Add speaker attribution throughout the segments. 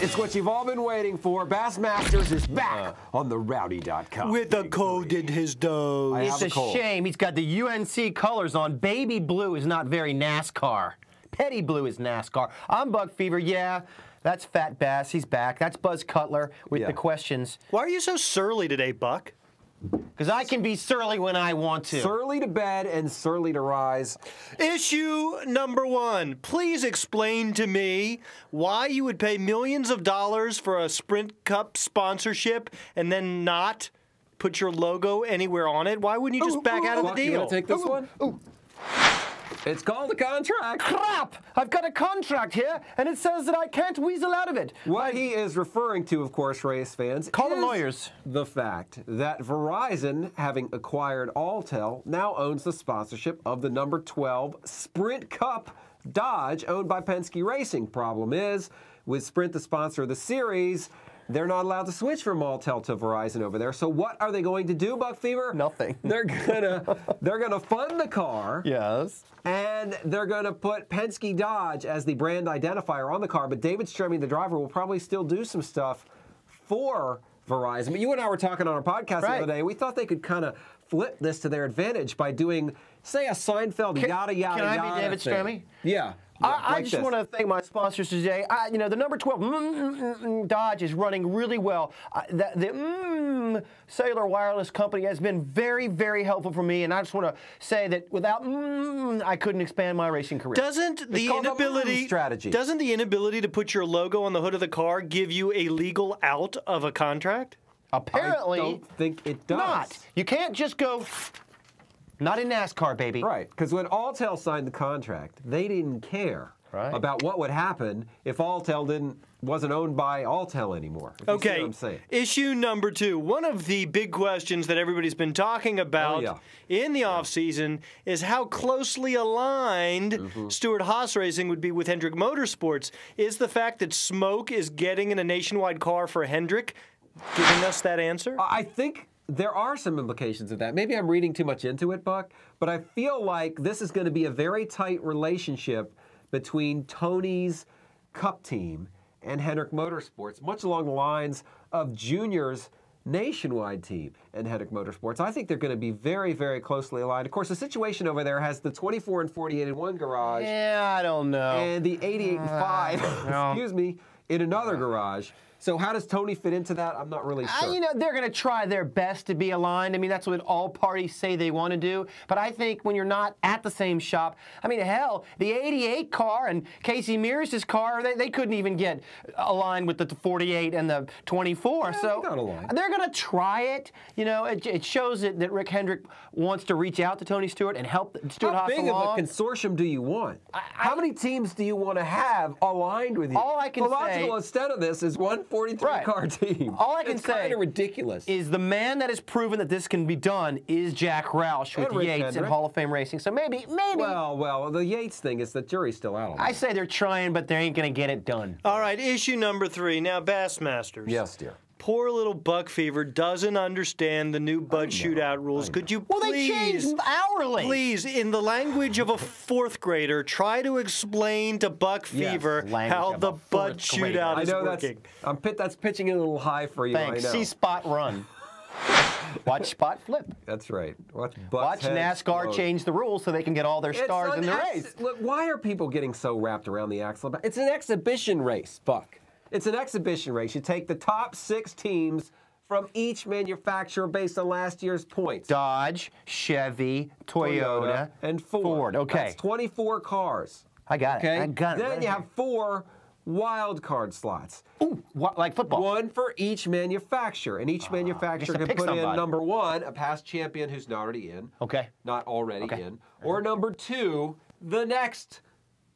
Speaker 1: It's what you've all been waiting for. Bassmasters is back on the Rowdy.com.
Speaker 2: With a cold in his dough.
Speaker 3: It's a shame. He's got the UNC colors on. Baby blue is not very NASCAR. Petty blue is NASCAR. I'm Buck Fever. Yeah, that's Fat Bass. He's back. That's Buzz Cutler with the questions.
Speaker 2: Why are you so surly today, Buck?
Speaker 3: Because I can be surly when I want to.
Speaker 1: Surly to bed and surly to rise.
Speaker 2: Issue number 1. Please explain to me why you would pay millions of dollars for a Sprint Cup sponsorship and then not put your logo anywhere on it. Why wouldn't you just back out of the deal?
Speaker 1: You want to take this one? It's called a contract.
Speaker 3: Crap! I've got a contract here, and it says that I can't weasel out of it.
Speaker 1: What he is referring to, of course, race fans,
Speaker 3: Call the lawyers.
Speaker 1: The fact that Verizon, having acquired Alltel, now owns the sponsorship of the number 12 Sprint Cup Dodge, owned by Penske Racing. Problem is, with Sprint the sponsor of the series, they're not allowed to switch from Alltel to Verizon over there. So what are they going to do, Buck Fever?
Speaker 3: Nothing.
Speaker 1: They're gonna fund the car.
Speaker 3: Yes.
Speaker 1: And they're gonna put Penske Dodge as the brand identifier on the car. But David Stremme, the driver, will probably still do some stuff for Verizon. But you and I were talking on our podcast the other day. We thought they could kind of flip this to their advantage by doing, say, a Seinfeld yada yada yada.
Speaker 3: Can I be David Stremme?
Speaker 1: Yeah.
Speaker 3: I just want to thank my sponsors today. You know, the number 12 Dodge is running really well. The Cellular Wireless Company has been very, very helpful for me, and I just want to say that without I couldn't expand my racing career.
Speaker 2: Doesn't the inability to put your logo on the hood of the car give you a legal out of a contract?
Speaker 3: Apparently,
Speaker 1: I don't think it does.
Speaker 3: Not. You can't just go. Not in NASCAR, baby.
Speaker 1: Right, because when Alltel signed the contract, they didn't care about what would happen if Alltel wasn't owned by Alltel anymore.
Speaker 2: Okay,
Speaker 1: see what I'm saying.
Speaker 2: Issue number 2. One of the big questions that everybody's been talking about in the offseason is how closely aligned Stewart Haas Racing would be with Hendrick Motorsports. Is the fact that Smoke is getting in a nationwide car for Hendrick giving us that answer?
Speaker 1: I think there are some implications of that. Maybe I'm reading too much into it, Buck, but I feel like this is going to be a very tight relationship between Tony's Cup team and Hendrick Motorsports, much along the lines of Junior's nationwide team and Hendrick Motorsports. I think they're going to be very, very closely aligned. Of course, the situation over there has the 24 and 48 in one garage.
Speaker 3: Yeah, I don't know.
Speaker 1: And the 88 and 5, excuse me, in another garage. So how does Tony fit into that? I'm not really sure.
Speaker 3: You know, they're going to try their best to be aligned. I mean, that's what all parties say they want to do. But I think when you're not at the same shop, I mean, hell, the 88 car and Casey Mears' car, they couldn't even get aligned with the 48 and the 24.
Speaker 1: Yeah,
Speaker 3: so they're going to try it. You know, it shows that Rick Hendrick wants to reach out to Tony Stewart and help Stewart Haas along.
Speaker 1: How big of a consortium do you want? How many teams do you want to have aligned with you?
Speaker 3: All I can
Speaker 1: the logical instead of this is one 43-car team.
Speaker 3: All I can say
Speaker 1: kind of ridiculous.
Speaker 3: Is the man that has proven that this can be done is Jack Roush with Yates in Hall of Fame Racing. So maybe.
Speaker 1: Well, the Yates thing is the jury's still out on that.
Speaker 3: I say they're trying, but they ain't going to get it done.
Speaker 2: All right, issue number 3. Now, Bassmasters.
Speaker 1: Yes, dear.
Speaker 2: Poor little Buck Fever doesn't understand the new Bud Shootout rules. Could you please,
Speaker 3: well, they change hourly.
Speaker 2: Please, in the language of a 4th grader, try to explain to Buck Fever how the Bud Shootout is working.
Speaker 1: That's pitching it a little high for you.
Speaker 3: Thanks.
Speaker 1: I know.
Speaker 3: See spot run. Watch spot flip.
Speaker 1: That's right. Watch
Speaker 3: NASCAR change the rules so they can get all their stars in the race.
Speaker 1: Look, why are people getting so wrapped around the axle? It's an exhibition race, Buck. It's an exhibition race. You take the top 6 teams from each manufacturer based on last year's points.
Speaker 3: Dodge, Chevy, Toyota
Speaker 1: and Ford.
Speaker 3: Okay.
Speaker 1: That's 24 cars.
Speaker 3: I got it.
Speaker 1: Okay?
Speaker 3: I got it.
Speaker 1: Then you have 4 wild card slots.
Speaker 3: Ooh, like football.
Speaker 1: 1 for each manufacturer. And each manufacturer can put in number 1, a past champion who's not already in.
Speaker 3: Okay.
Speaker 1: Not already in. Or number 2, the next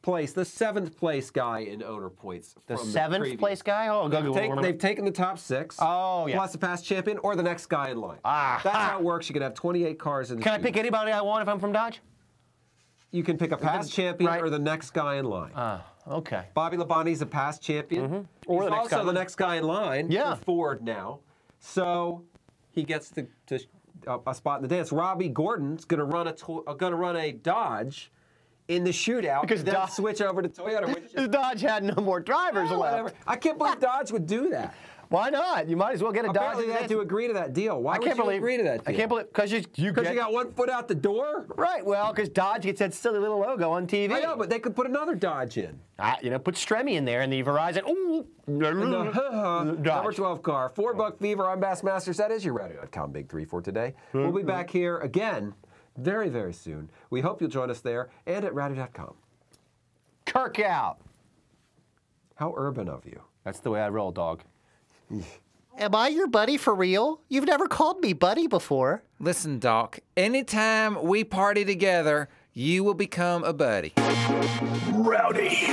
Speaker 1: place, the 7th place guy in owner points.
Speaker 3: The 7th place guy? Oh,
Speaker 1: they've taken the top 6.
Speaker 3: Oh, yeah.
Speaker 1: Plus the past champion or the next guy in line. That's how it works. You can have 28 cars in the
Speaker 3: Can I pick anybody I want if I'm from Dodge?
Speaker 1: You can pick a past champion or the next guy in line.
Speaker 3: Okay.
Speaker 1: Bobby Labonte's a past champion.
Speaker 3: Or
Speaker 1: He's also the next guy in line for Ford now. So he gets a spot in the dance. Robbie Gordon's going to run a Dodge in the shootout
Speaker 3: Because
Speaker 1: then switch over to Toyota.
Speaker 3: Dodge had no more drivers left.
Speaker 1: Whatever. I can't believe Dodge would do that.
Speaker 3: Why not? You might as well get a Dodge.
Speaker 1: Apparently they had to agree to that deal. Why would you agree to that deal?
Speaker 3: I can't believe because you
Speaker 1: got one foot out the door.
Speaker 3: Right. Well, because Dodge gets that silly little logo on TV.
Speaker 1: I know, but they could put another Dodge in.
Speaker 3: Put Stremme in there in the Verizon. Ooh,
Speaker 1: number 12 car. $4 Fever. I'm Bass Masters. That is your Rowdy.com Big 3 for today. We'll be back here again very, very soon. We hope you'll join us there and at Rowdy.com.
Speaker 3: Kirk out.
Speaker 1: How urban of you.
Speaker 3: That's the way I roll, dog.
Speaker 4: Am I your buddy for real? You've never called me buddy before.
Speaker 5: Listen, Doc, anytime we party together, you will become a buddy.
Speaker 6: Rowdy.